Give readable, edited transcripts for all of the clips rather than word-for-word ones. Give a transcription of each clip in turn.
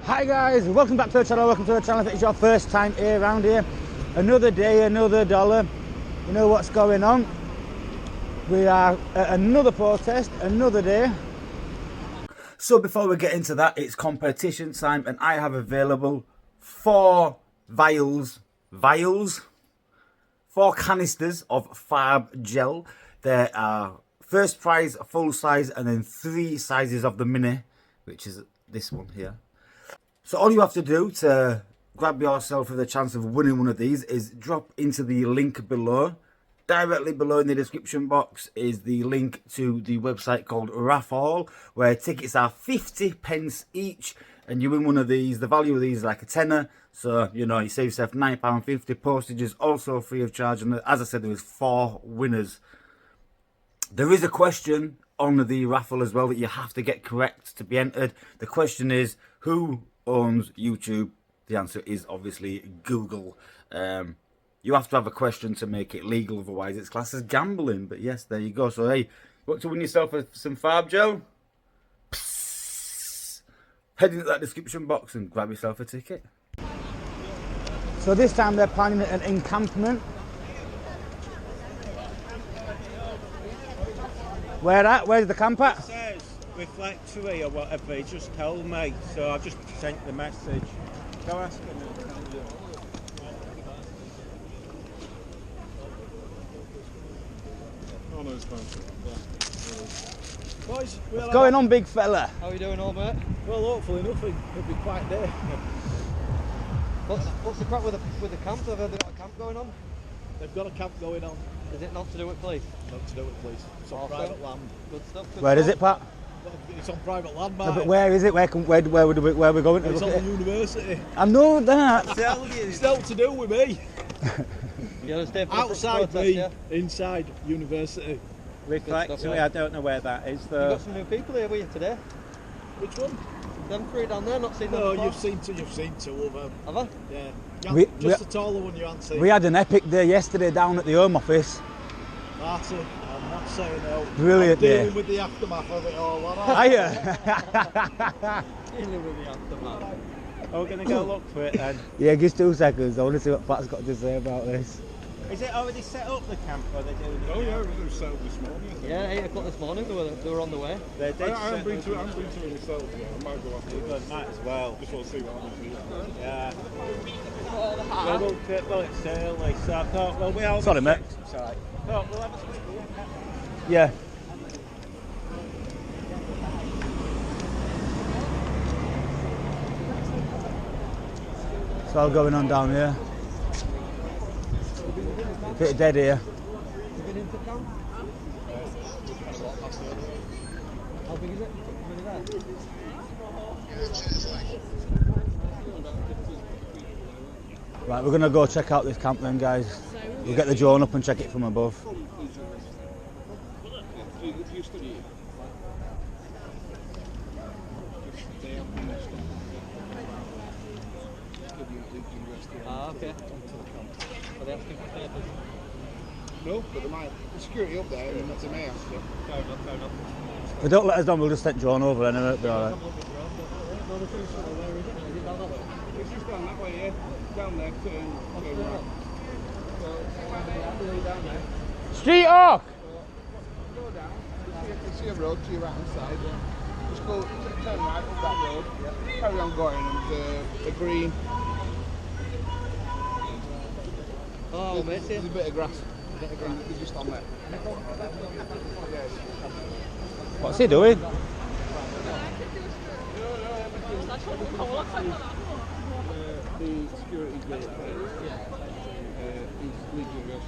Hi guys, welcome back to the channel, if it's your first time here around here. Another day, another dollar. You know what's going on. We are at another protest, another day. So before we get into that, it's competition time and I have available 4 canisters of Farb gel. There are first prize full size and then 3 sizes of the mini, which is this one here. So all you have to do to grab yourself with a chance of winning one of these is drop into the link below. Directly below in the description box is the link to the website called Raffle, where tickets are 50p each, and you win one of these. The value of these is like a tenner, so you know you save yourself £9.50. Postage is also free of charge, and as I said, there is 4 winners. There is a question on the raffle as well that you have to get correct to be entered. The question is, who owns YouTube? The answer is obviously Google. You have to have a question to make it legal, otherwise it's classed as gambling. But yes, there you go. So hey, you want to win yourself some Farb gel? Psst. Head into that description box and grab yourself a ticket. So this time they're planning an encampment. Where at? Where's the camp at? It says reflectory or whatever, he just told me, so I just sent the message. Go ask him. Oh no, it's fine. Boys, What's going on, big fella? How are you doing, old mate? Well, hopefully nothing. It'll be quiet there. What's the crack with the camp? Have they got a camp going on? They've got a camp going on. Is it not to do with police? Not to do with police. It's on private land. Good stuff. Good Where stuff. is it, Pat? It's on private land, mate. No, but where is it? Where are we going to It's look on at the it? university. I know that. It's not to do with me. You understand? Outside me, yeah? Inside university. Reflectory, I don't know where that is You've though. got some new people here with you today. Which one? Them 3 down there, not seen them No, before. you've seen 2 of them. Have I? Yeah. We Just the taller one you haven't seen. We had an epic day yesterday down at the Home Office. Marti, I'm not saying no. Brilliant I'm dealing day. with the aftermath of it all. Are you? Dealing with the aftermath. Oh, we're going to go look for it then. Yeah, give us 2 seconds. I want to see what Pat's got to say about this. Is it already set up, the camp, or are they doing it? Oh yeah, it was set up this morning. I think. Yeah, 8 o'clock this morning, they were on the way. They did. I haven't been to it myself. Yeah, I might go after it. Might as well. Just want to see what happens. Yeah. Well, it's early, so I thought, well, we all Sorry, mate. Sorry. Thought we'll have a swim. Yeah. It's all going on down here. Bit dead here. You been into camp? How big is it? Really there? Right, we're going to go check out this camp then, guys. We'll get the drone up and check it from above. Ah, okay. Are they asking for papers? No, but there might be security up there, and that's a may ask you. Fair enough, fair enough. If they don't let us down, we'll just send drone over and it'll be alright. Is it down that way? It's just down that way, yeah. Down there, turn right. Down there. Street Hawk! Go down, you see a road to your right hand side, just go, turn right up that road, carry on going, and the green, Oh, mate, there's a bit of grass, you're just on there. What's he doing? The security guard, he's leaving us.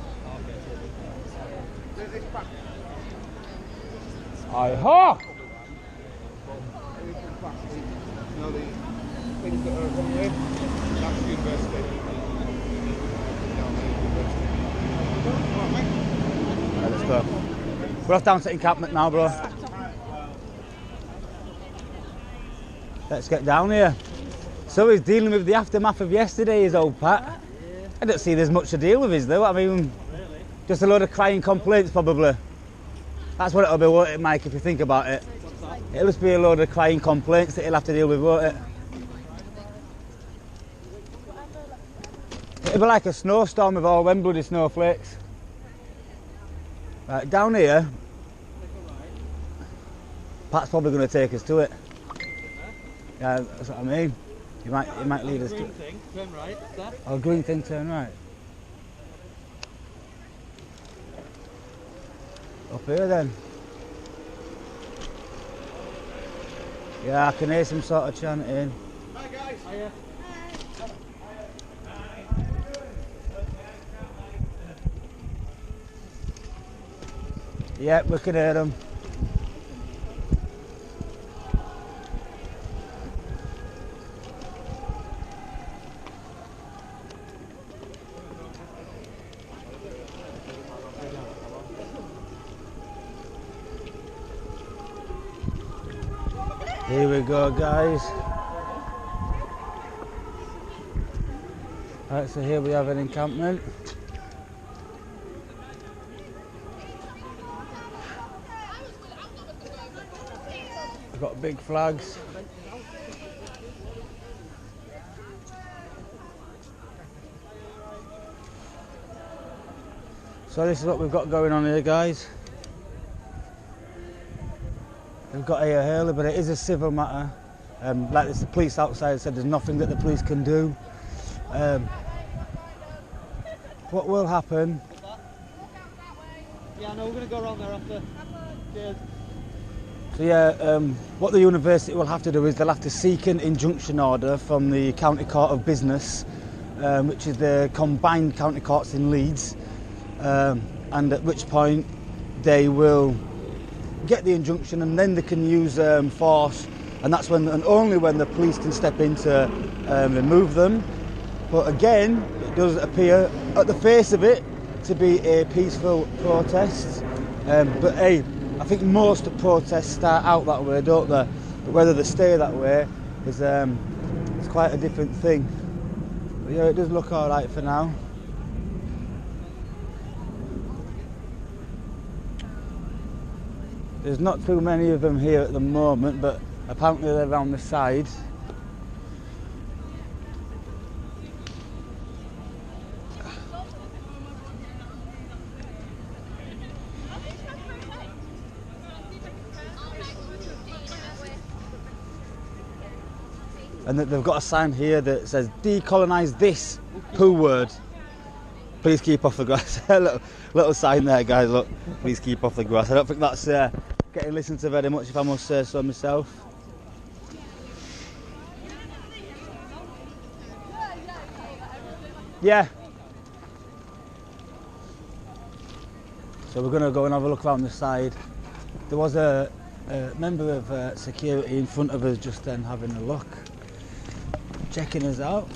Aye, Hawk! No, the things that are one way, that's the university. Right, let's go. We're off down to encampment now, bro. Let's get down here. So he's dealing with the aftermath of yesterday, his old Pat. I don't see there's much to deal with, is there? I mean, just a load of crying complaints, probably. That's what it'll be, won't it, Mike, if you think about it? It'll just be a load of crying complaints that he'll have to deal with, won't it? It'll be like a snowstorm with all them bloody snowflakes. Right, down here, Pat's probably going to take us to it. Yeah, that's what I mean. He might lead us to it. Thing, turn right, that. Oh, green thing, turn right. Up here then. Yeah, I can hear some sort of chanting. Hi guys. Hiya. Yep, we can hear them. Here we go, guys. Right, so here we have an encampment. We've got big flags. So this is what we've got going on here, guys. We've got here early, but it is a civil matter. Like this, the police outside said there's nothing that the police can do. What will happen? Yeah, no, we're going to go around there after. Cheers. So yeah, what the university will have to do is they'll have to seek an injunction order from the County Court of Business, which is the combined county courts in Leeds, and at which point they will get the injunction and then they can use force, and that's when and only when the police can step in to remove them. But again, it does appear at the face of it to be a peaceful protest, but hey, I think most protests start out that way, don't they? But whether they stay that way is it's quite a different thing. But yeah, it does look all right for now. There's not too many of them here at the moment, but apparently they're around the side. And they've got a sign here that says decolonise this poo word. Please keep off the grass. little sign there, guys, look. Please keep off the grass. I don't think that's getting listened to very much, if I must say so myself. Yeah. So we're going to go and have a look around the side. There was a member of security in front of us just then having a look, checking us out.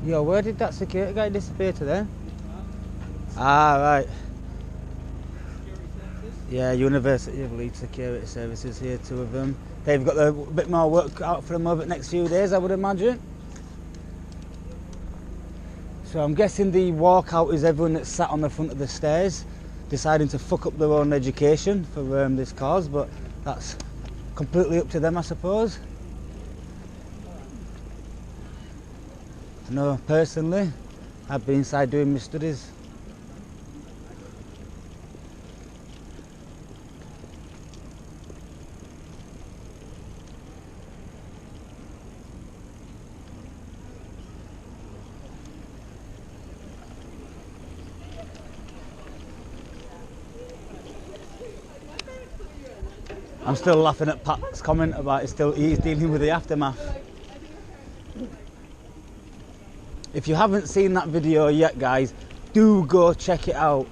Yo, where did that security guy disappear to then? Ah, right. Yeah, University of Leeds Security Services here, 2 of them. They've got a bit more work out for them over the next few days, I would imagine. So I'm guessing the walkout is everyone that's sat on the front of the stairs deciding to fuck up their own education for this cause, but that's completely up to them, I suppose. I know personally, I've been inside doing my studies. I'm still laughing at Pat's comment about he's dealing with the aftermath. If you haven't seen that video yet, guys, do go check it out.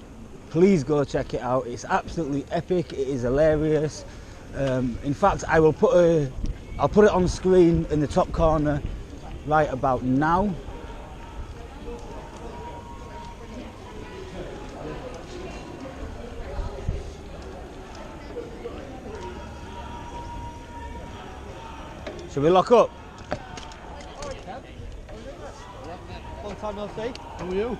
Please go check it out. It's absolutely epic. It is hilarious. In fact, I'll put it on screen in the top corner right about now. Should we lock up? Long time no see. How are you?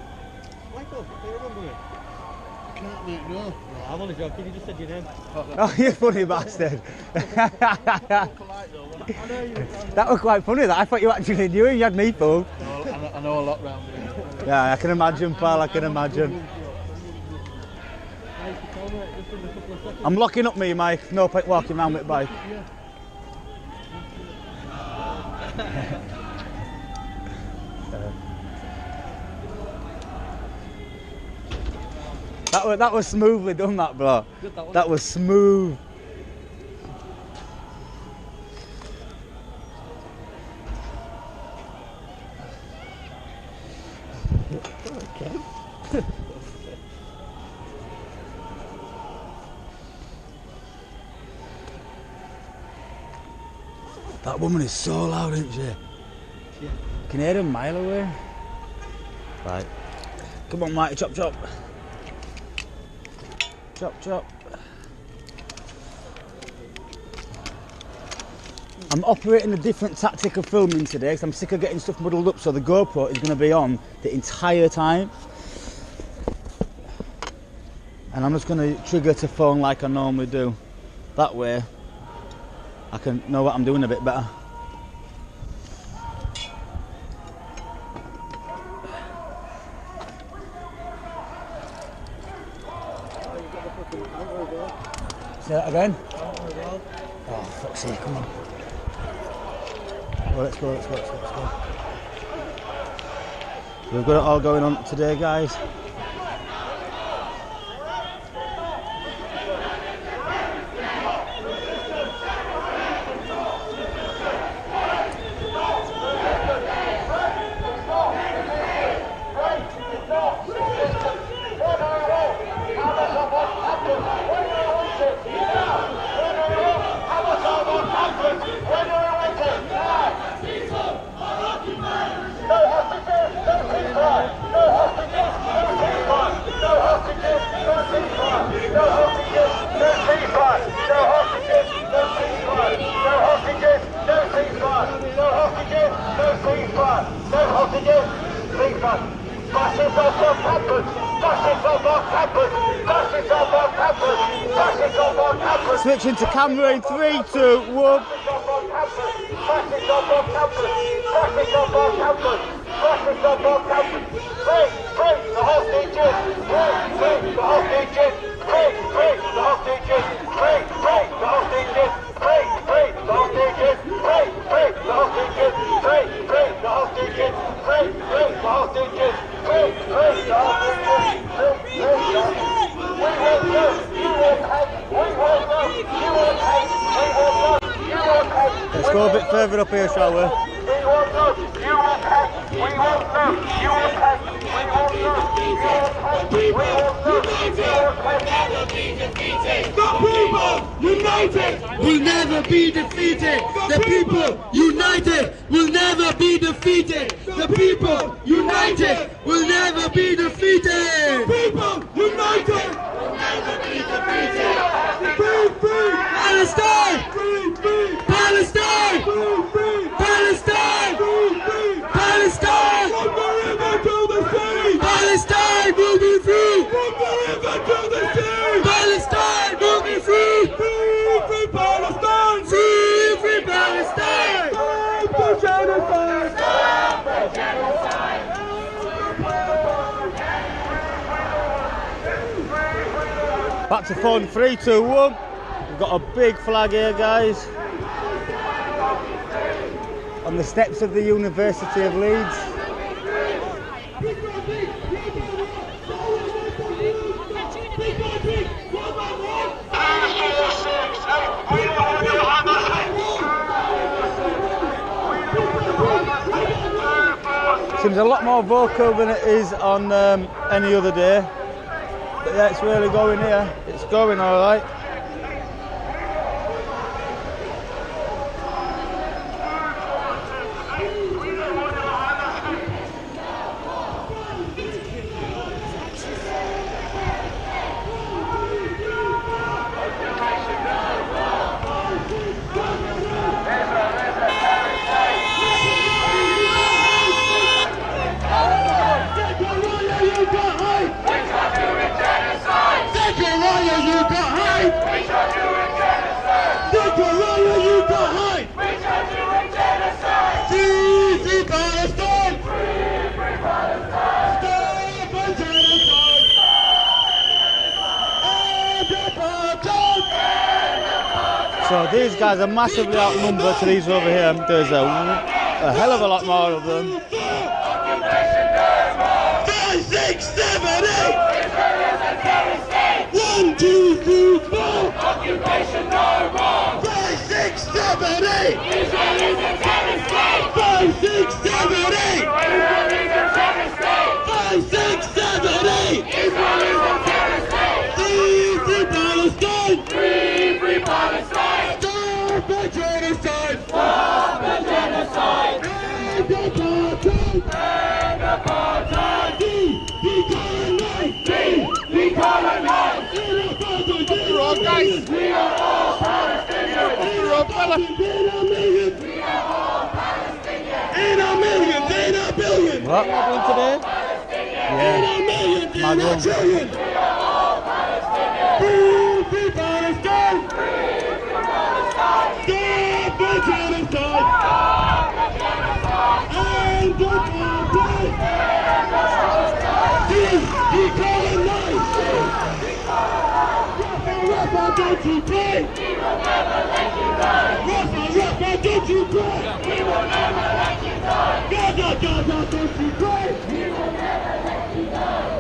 Michael, do you remember me? I can't, mate, no. No, I'm only joking, you just said your name. Oh, you funny bastard. Polite though, wasn't it? I know you. That was quite funny, that. I thought you actually knew him. You had me fooled. I know a lot round here. Yeah, I can imagine, pal. I can imagine. I'm locking up me, Mike. No point walking around with bike. That was smoothly done, that, bro. Good, that one. That was smooth. That woman is so loud, isn't she? Yeah. Can hear her a mile away. Right. Come on, Marty, chop chop. Chop chop. I'm operating a different tactic of filming today because I'm sick of getting stuff muddled up, so the GoPro is going to be on the entire time. And I'm just going to trigger to phone like I normally do. That way I can know what I'm doing a bit better. Say that again? Oh, fuck's sake, come on. Well, let's go. We've got it all going on today, guys. Switching to camera in 3, 2, 1. Let's go a bit further up here, shall we? The people united will never be defeated. The people united will never be defeated. The people united will never be defeated. Free, free, Palestine! Free, free, Palestine! Free, free, Palestine! Free, free, Palestine! From the river to the sea! Palestine moving free! From the river to the sea! Palestine moving free! Free, free Palestine! Free, free Palestine! Stop the genocide! Stop the genocide! Back to phone 3, 2, 1. We've got a big flag here, guys, on the steps of the University of Leeds. Seems a lot more vocal than it is on any other day. But yeah, it's really going here. It's going all right. these guys are massively outnumbered to these over here. There's a hell of a lot more of them. 5, 6, 7, 8. 1, 2, 3, 4. Occupation no more. 5, 6, 7, 8. Israel is a terror state. 5, 6, 7, 8. Israel is a terror state. 5, 6, 7, 8. Israel is a terror state. Free Palestine. Free Palestine. Stop the genocide. Stop the genocide. End apartheid. End apartheid. Decolonize. Guys. We are all Palestinians. In a million, in a billion. What are we doing today? In a million, in a trillion. We are all Palestinians. Free Palestine. Stop the genocide. End apartheid. Decolonize. Raffle, don't you pray. We will never let you go. Raffle, don't you pray. We will never let you go. Gaza, don't you pray. We will never let you go.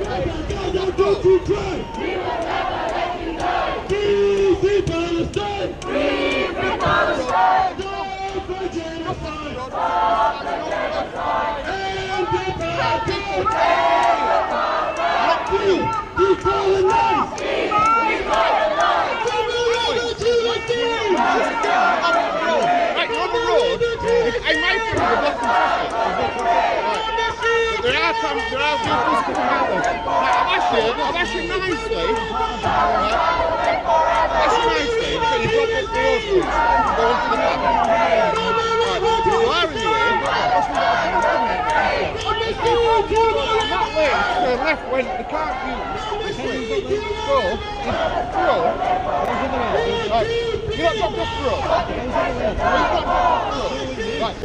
Gaza, don't you pray. We will never let you go. Free Palestine. Free Palestine. Stop the genocide. Stop the genocide. End apartheid. Decolonize. Decolonize. Right, you're on the road. I might be the blocking traffic. There are vehicles coming out of. Right, I've asked you nicely. So you drop off the road, please. Go into the back. Right, you are in the way. That lane to the left when they can't use. This way. So, right, you're not dropped off the road. Right,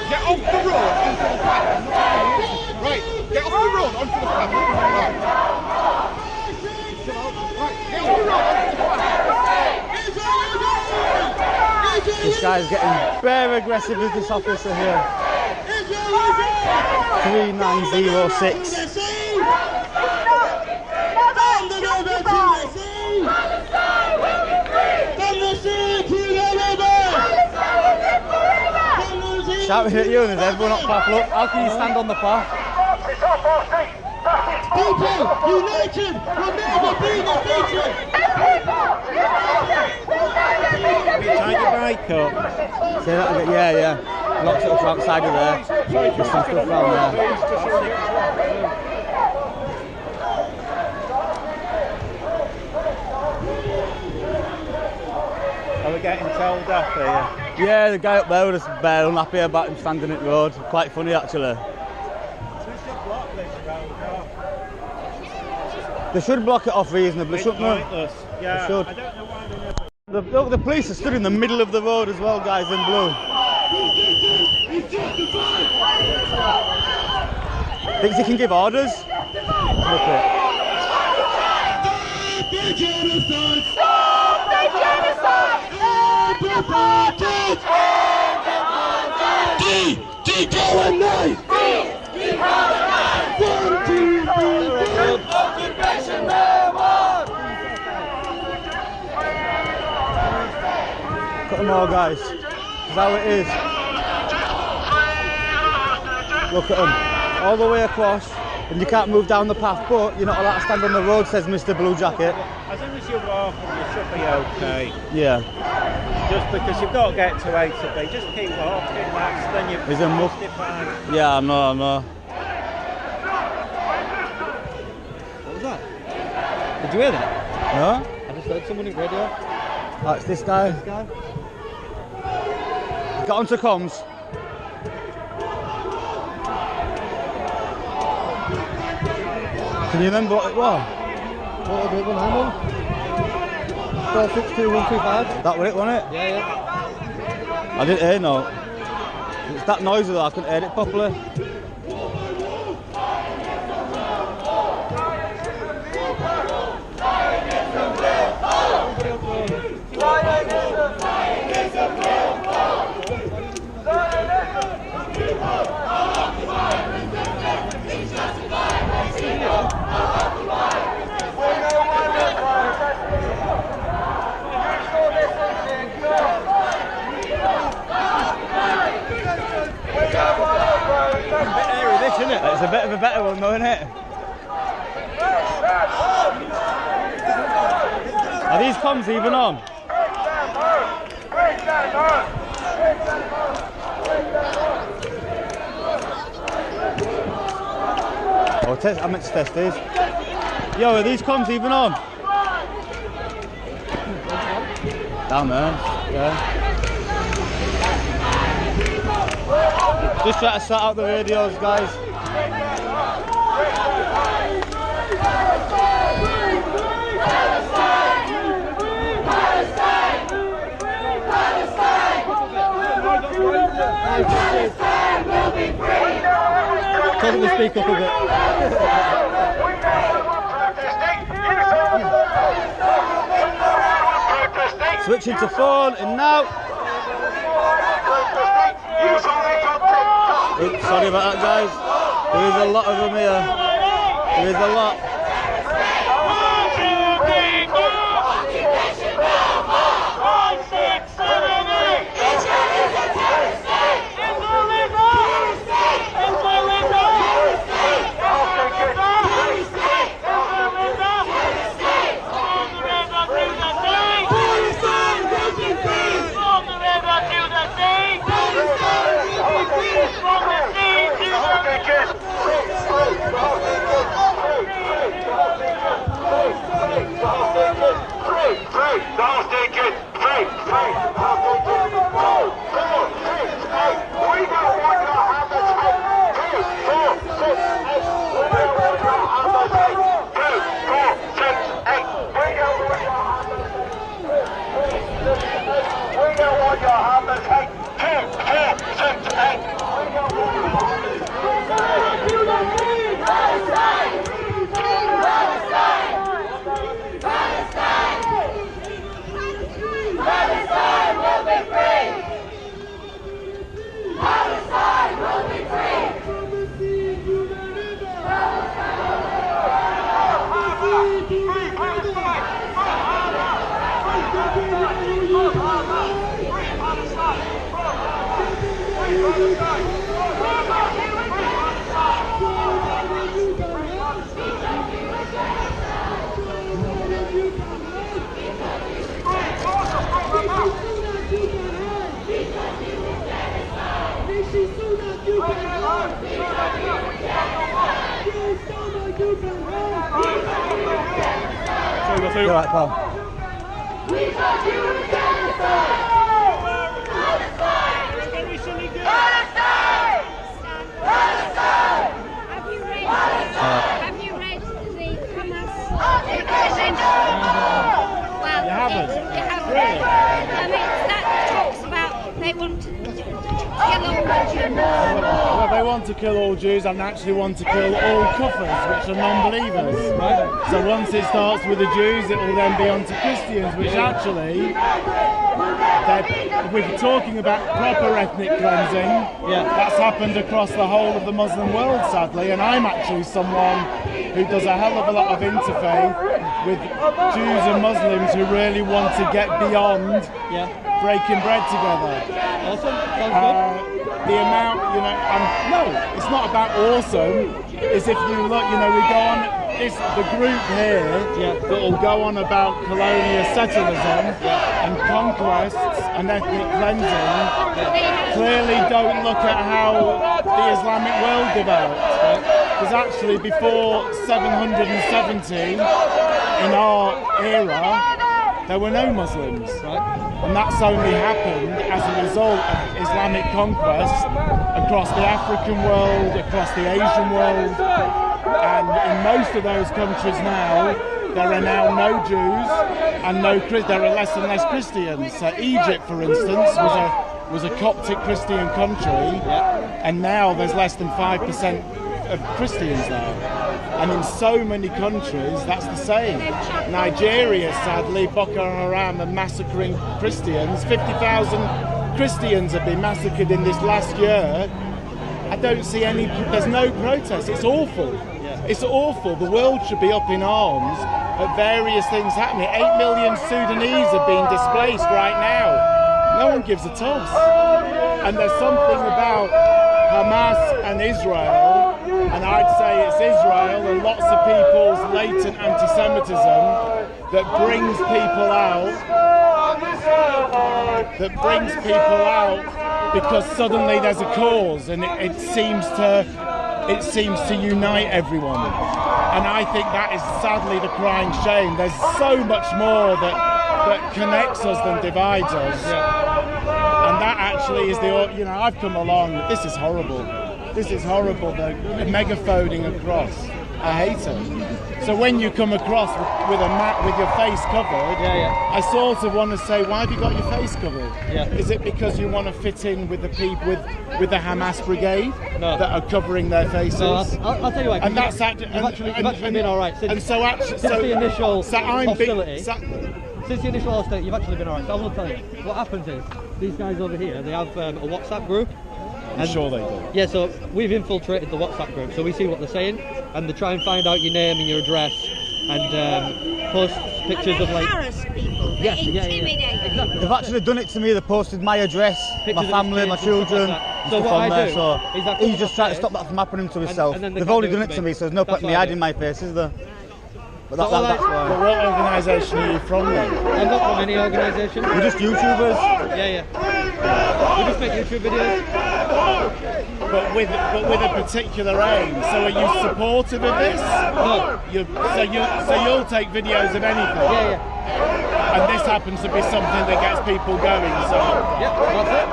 get off the road into the path. Right, get off the road onto the path. Right, get off the road onto the path. This guy's getting very aggressive with this officer here. 3906. Shouting at you and there's everyone up path. Look, how can you stand on the path? People, united, will never be defeated. Tie your bike up. Say that again. Yeah. Locks it up outside of there. There's some stuff around there. Are we getting told off here? Yeah, the guy up there was bare unhappy about him standing at the road. Quite funny actually. We should block this road off. They should block it off reasonably, It's shouldn't they? pointless. Yeah, They should. I don't know why they never... The police are stood in the middle of the road as well, guys, in blue. Thinks he can give orders? Look at Decolonize! Occupation no more. Cut them all, guys. That's how it is. Look at them. All the way across, and you can't move down the path, but you're not allowed to stand on the road, says Mr. Blue Jacket. As long as you walk, you should be okay. Yeah. Just because you've got to get to A to B, just keep walking, Max, then you're Is it muff? justified. Yeah, I know. What was that? Did you hear that? No? I just heard someone in radio. That's this guy. This guy? Got onto comms. Can you remember what it was? What was it when I'm on? 462125. That was it, wasn't it? Yeah. I didn't hear no. It's that noisy though, I couldn't hear it properly. isn't it? It's a bit of a better one though, isn't it? Are these comms even on? Oh, I meant to test these. Yo, are these comms even on? Down there, yeah. Just try to sort out the radios, guys. Tell them to speak up a bit. Switching to phone and now. Oops, sorry about that, guys. There is a lot of them here. There is a lot. You're right, pal. Have you read the Hamas agenda? Well, you haven't. Really? I mean, that talks about they want to kill all Jews. Well, they want to kill all Jews and actually want to kill all kuffars, which are non-believers. Right? So once it starts with the Jews, it will then be on to Christians, which actually, if we're talking about proper ethnic cleansing, that's happened across the whole of the Muslim world, sadly, and I'm actually someone who does a hell of a lot of interfaith with Jews and Muslims who really want to get beyond breaking bread together. Awesome. The amount, no, it's not about awesome. It's if you look, we go on, the group here that will go on about colonial settlerism and conquests and ethnic cleansing clearly don't look at how the Islamic world developed. Because actually before 770, in our era, there were no Muslims, and that's only happened as a result of Islamic conquest across the African world, across the Asian world, and in most of those countries now, there are now no Jews and there are less and less Christians. So Egypt, for instance, was a Coptic Christian country, and now there's less than 5% of Christians there. And in so many countries, that's the same. Nigeria, sadly, Boko Haram are massacring Christians. 50,000 Christians have been massacred in this last year. I don't see there's no protest. It's awful. It's awful. The world should be up in arms at various things happening. 8 million Sudanese are being displaced right now. No one gives a toss. And there's something about Hamas and Israel and I'd say it's Israel and lots of people's latent anti-Semitism that brings people out. Because suddenly there's a cause, and it seems to unite everyone. And I think that is sadly the crying shame. There's so much more that connects us than divides us. And that actually is I've come along, this is horrible. This is horrible, the megaphoning across. I hate it. So when you come across with a map with your face covered, I sort of want to say, why have you got your face covered? Is it because you want to fit in with the people with the Hamas brigade that are covering their faces? No, I'll tell you what. And that's you've actually been all right since the initial hostility. You've actually been all right. So I will tell you what happens is these guys over here, they have a WhatsApp group. I'm sure they do. Yeah, so we've infiltrated the WhatsApp group, so we see what they're saying, and they try and find out your name and your address, and post pictures of like. Harass people. They intimidate. Exactly. They've actually done it to me. They posted my address, my family, my children, So what I do so is I he's just trying to stop that from happening to himself. They've already done it to me, so there's no point in me hiding my face, is there? But that's But why. what organisation are you from then? I'm not from any organisation. We're just YouTubers. Yeah. We just make YouTube videos. But with a particular aim. So are you supportive of this? No. So you'll take videos of anything? Yeah. And this happens to be something that gets people going, so... Yeah, that's it.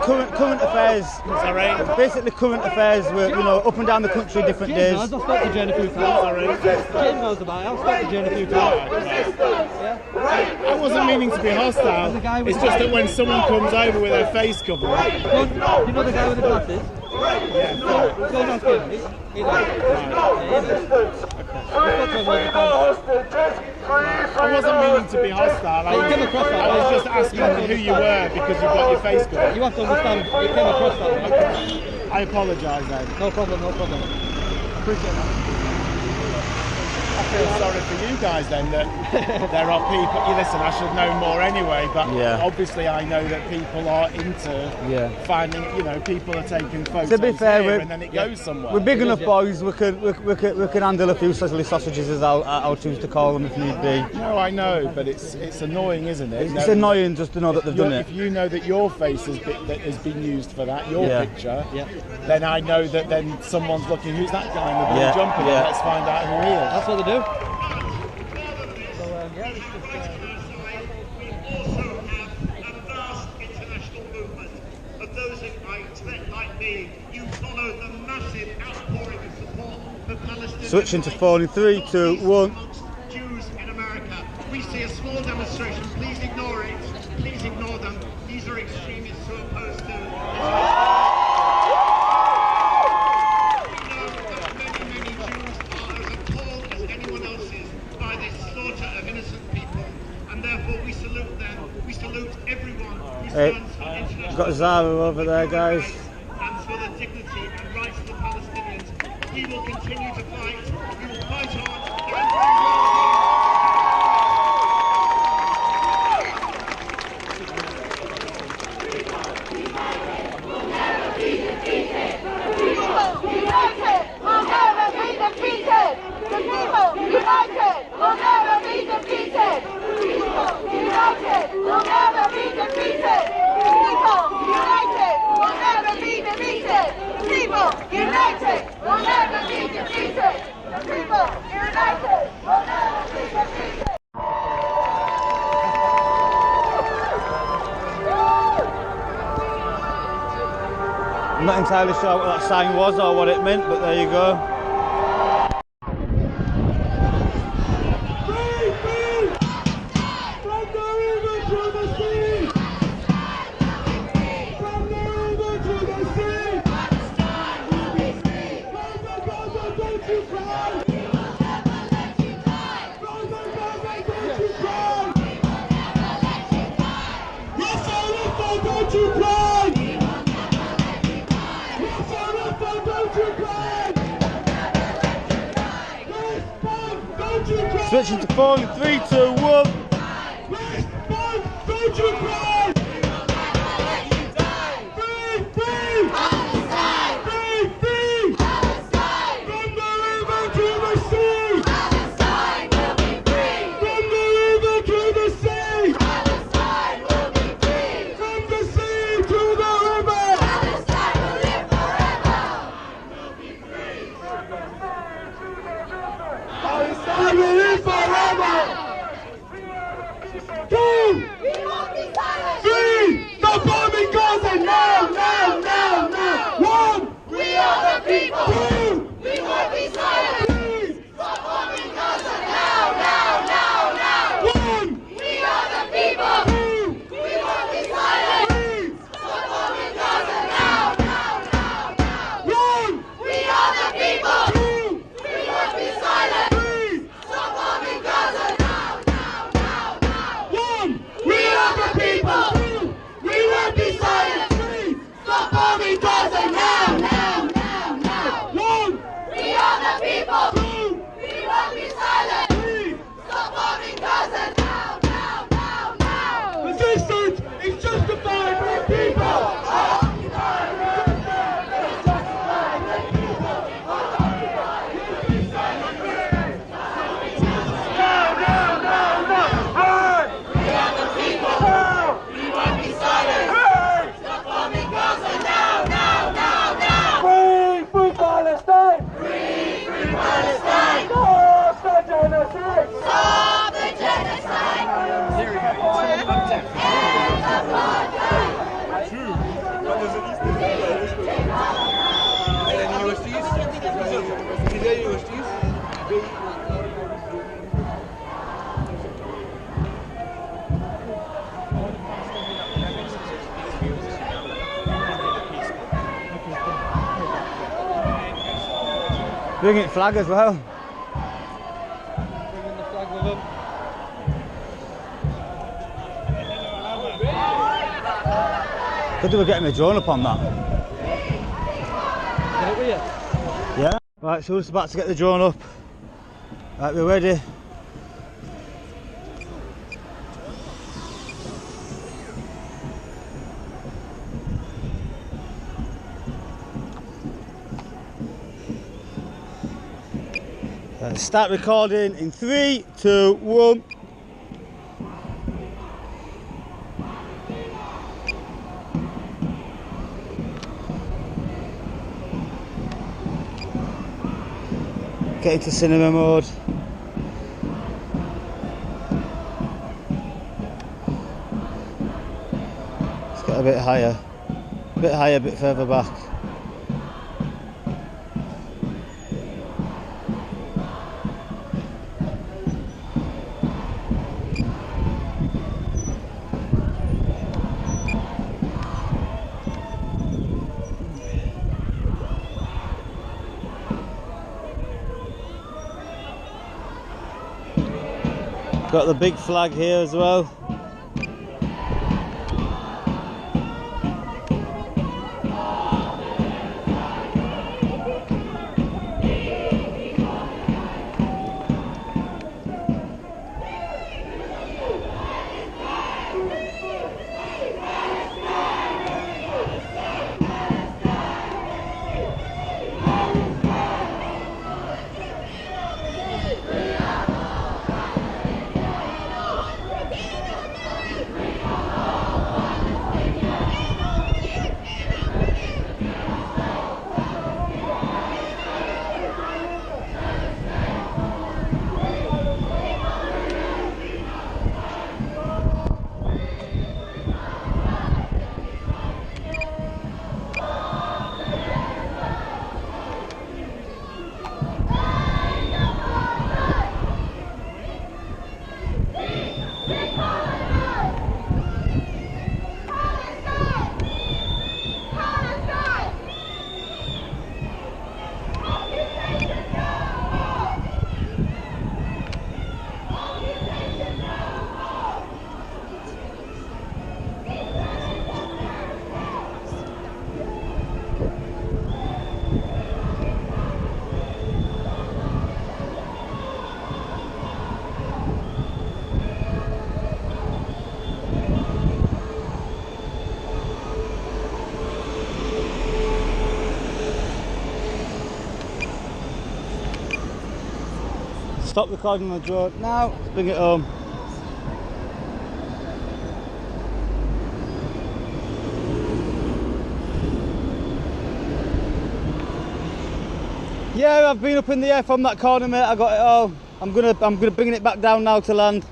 Current affairs. Sorry? Basically current affairs, we're, up and down the country different days. I've spoken to Jane a few times. Sorry? Jane knows about it. I've spoken to Jane a few times. I wasn't meaning to be hostile. It's just that when someone comes over with their face covered... You know the guy with the glasses? Yeah. Go and ask him. He's like... I wasn't meaning to be hostile. I was just asking who you were because you've got your face covered. You have to understand, it came across that way. I apologise then. No problem. Appreciate that. I feel sorry for you guys then that there are people. You listen, I should know more anyway, but obviously I know that people are into finding. People are taking photos To be fair, here and then it goes somewhere. We're big enough boys. We can handle a few sizzly sausages, as I'll choose to call them if need be. No, I know, but it's annoying, isn't it? It's annoying just to know that they've done it. If you know that your face has been used for that, your picture, then I know that then someone's looking. Who's that guy in the blue jumper? Let's find out who he is. That's what they do. Switching to phone in 3, 2, 1. Jews in America. We see a small demonstration. Please ignore it. Please ignore them. These are extremists who are opposed to. Many Jews are as appalled as anyone else is by this slaughter of innocent people, and therefore we salute them. We salute everyone who stands for international. Got Zara over there, guys. And for the dignity and rights of the Palestinians. We will continue to fight. We will fight on. I'm not entirely sure what that sign was or what it meant, but there you go. Switching to phone in 3, 2, 1. Bringing flag as well. Bringing the flag with them. Could do with getting a drone up on that. Get it with you? Yeah. Right, so we're just about to get the drone up. Right, we're ready. Start recording in 3, 2, 1. Get into cinema mode. Let's get a bit higher, a bit further back. Got the big flag here as well. Stop recording on the drone now, let's bring it home. Yeah, I've been up in the air from that corner, mate. I got it all. I'm gonna bring it back down now to land.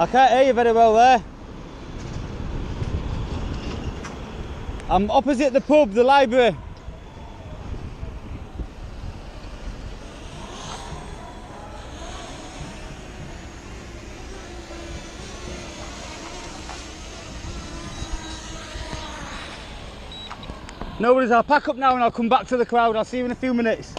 I can't hear you very well there. I'm opposite the pub, the library. No worries, I'll pack up now and I'll come back to the crowd. I'll see you in a few minutes.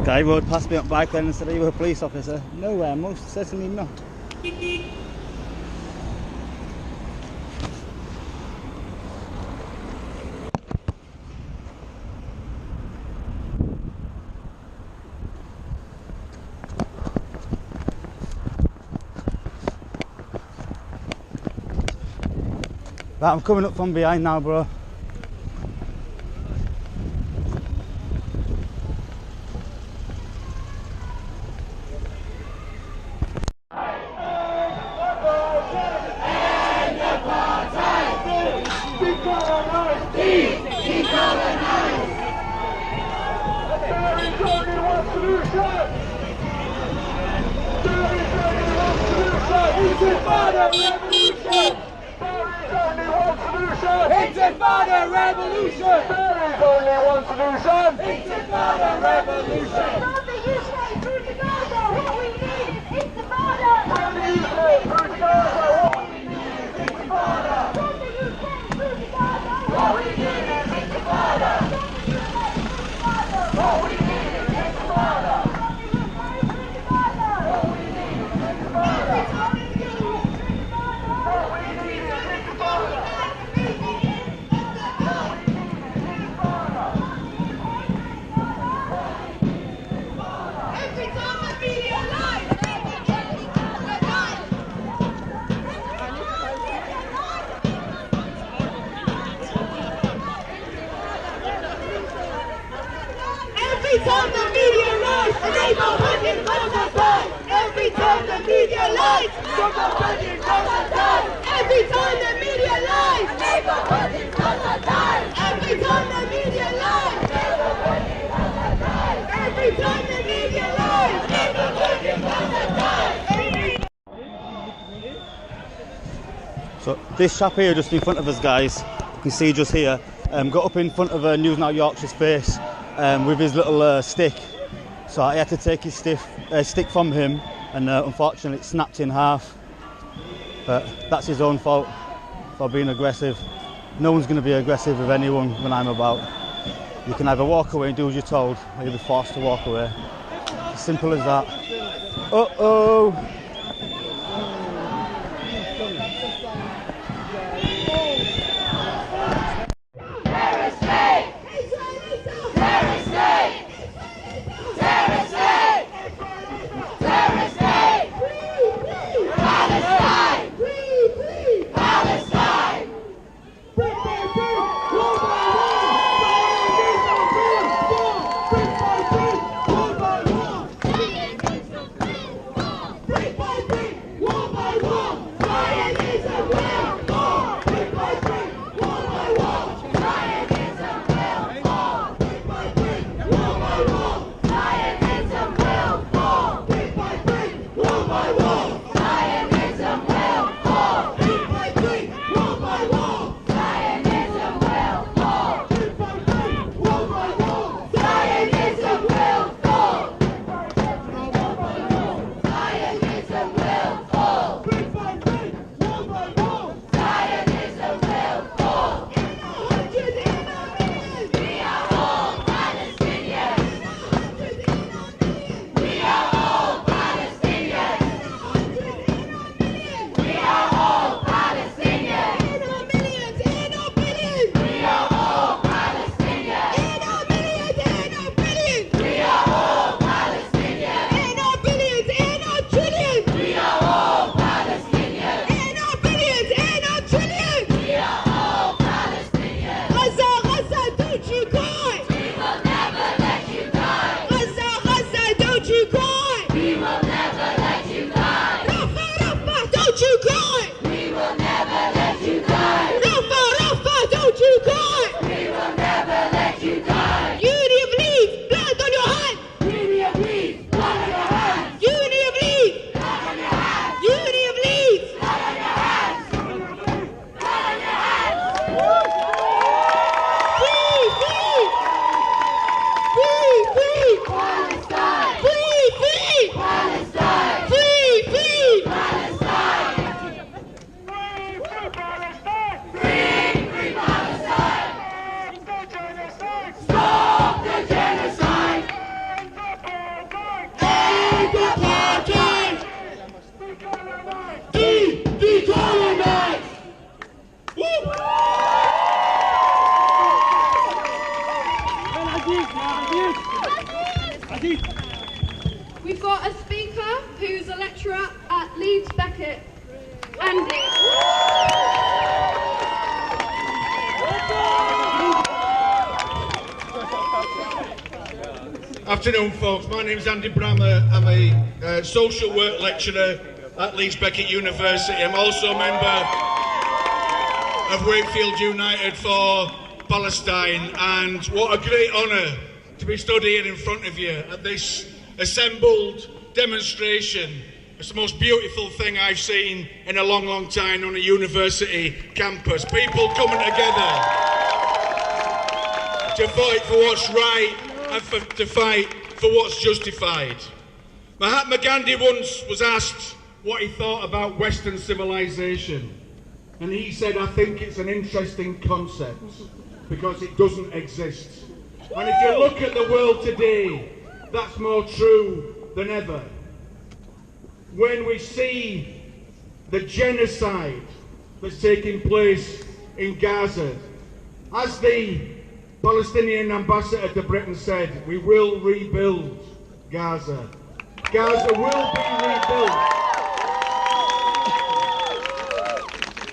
Guy rode past me on bike lane and said, "Are you a police officer?" No, most certainly not. Right, I'm coming up from behind now, bro. Intifada revolution! There is only one solution! Intifada revolution! From the UK through to Gaza, what we need is intifada! From the UK through to Gaza, what we need is intifada! From the UK through to Gaza, what we need is intifada! From the UK through to Gaza, what we need is intifada! From the UK through to Gaza, what we need is intifada! What we need is intifada! Every time the media lies, a neighborhood in Gaza dies. Every time the media lies, a neighborhood in Gaza dies. Every time the media lies, a neighborhood in Gaza dies. Every time the media lies, a neighborhood in Gaza dies. Every time the media lies, a neighborhood in Gaza dies. So this chap here just in front of us, guys, you can see just here, got up in front of News Now Yorkshire's face with his little stick. So I had to take his stick from him, and unfortunately it snapped in half. But that's his own fault for being aggressive. No one's going to be aggressive with anyone when I'm about. You can either walk away and do as you're told, or you'll be forced to walk away. As simple as that. Uh-oh! We've got a speaker who's a lecturer at Leeds Beckett, Andy. Afternoon, folks. My name is Andy Brammer. I'm a social work lecturer at Leeds Beckett University. I'm also a member of Wakefield United for Palestine, and what a great honour to be stood here in front of you at this assembled demonstration. It's the most beautiful thing I've seen in a long, long time on a university campus. People coming together to fight for what's right and to fight for what's justified. Mahatma Gandhi once was asked what he thought about Western civilization, and he said, I think it's an interesting concept because it doesn't exist. And if you look at the world today, that's more true than ever. When we see the genocide that's taking place in Gaza, as the Palestinian ambassador to Britain said, we will rebuild Gaza. Gaza will be rebuilt.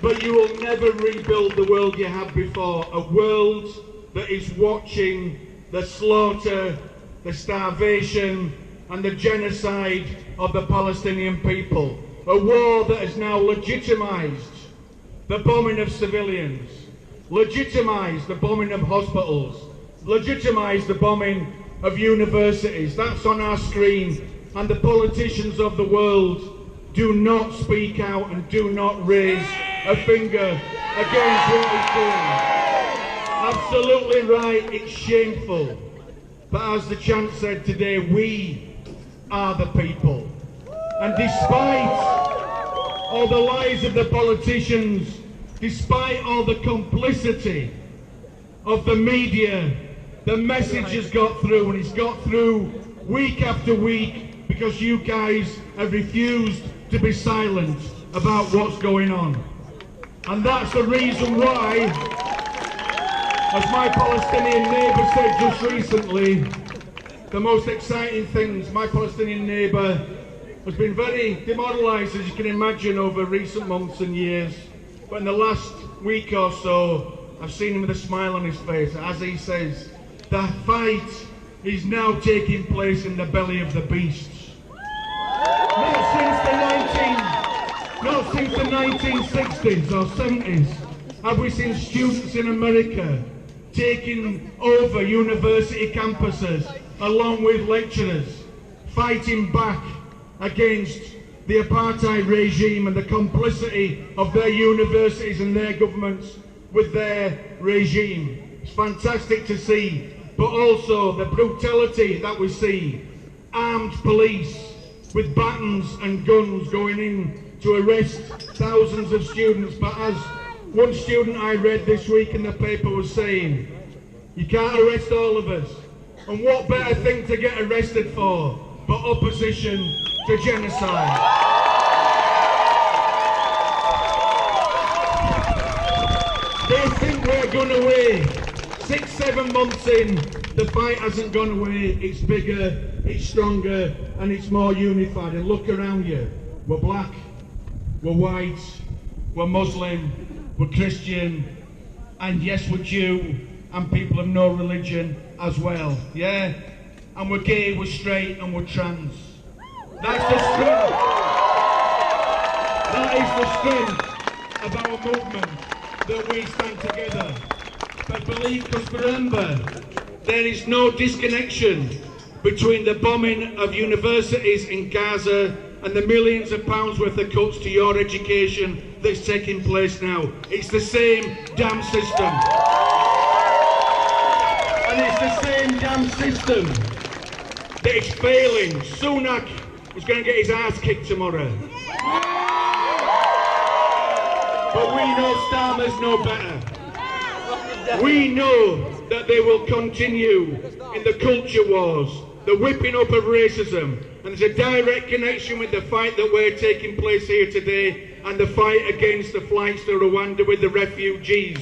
But you will never rebuild the world you had before. A world that is watching the slaughter, the starvation and the genocide of the Palestinian people. A war that has now legitimised the bombing of civilians, legitimised the bombing of hospitals, legitimised the bombing of universities. That's on our screen, and the politicians of the world do not speak out and do not raise a finger against what he's doing. Absolutely right, it's shameful. But as the chant said today, we are the people. And despite all the lies of the politicians, despite all the complicity of the media, the message has got through, and it's got through week after week because you guys have refused to be silent about what's going on. And that's the reason why, as my Palestinian neighbour said just recently, the most exciting things, my Palestinian neighbour has been very demoralised, as you can imagine, over recent months and years. But in the last week or so, I've seen him with a smile on his face. As he says, the fight is now taking place in the belly of the beasts. Not since the 1960s or 70s have we seen students in America taking over university campuses along with lecturers, fighting back against the apartheid regime and the complicity of their universities and their governments with their regime. It's fantastic to see, but also the brutality that we see. Armed police with batons and guns going in to arrest thousands of students. But as one student I read this week in the paper was saying, you can't arrest all of us. And what better thing to get arrested for but opposition to genocide? They think we're gone away. 6-7 months in, the fight hasn't gone away. It's bigger, it's stronger, and it's more unified. And look around you. We're black, we're white, we're Muslim, we're Christian, and yes, we're Jew, and people of no religion as well. Yeah? And we're gay, we're straight, and we're trans. That's the strength. That is the strength of our movement, that we stand together. But believe us, remember, there is no disconnection between the bombing of universities in Gaza and the millions of pounds worth of cuts to your education that's taking place now. It's the same damn system. And it's the same damn system that is failing. Sunak is going to get his ass kicked tomorrow. But we know Starmer's no better. We know that they will continue in the culture wars, the whipping up of racism, and there's a direct connection with the fight that we're taking place here today and the fight against the flights to Rwanda with the refugees.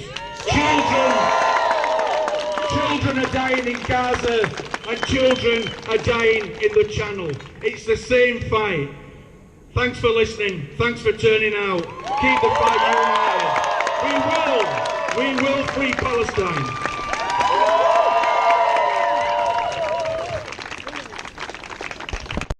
Children are dying in Gaza and children are dying in the Channel. It's the same fight. Thanks for listening. Thanks for turning out. Keep the fight united. We will free Palestine.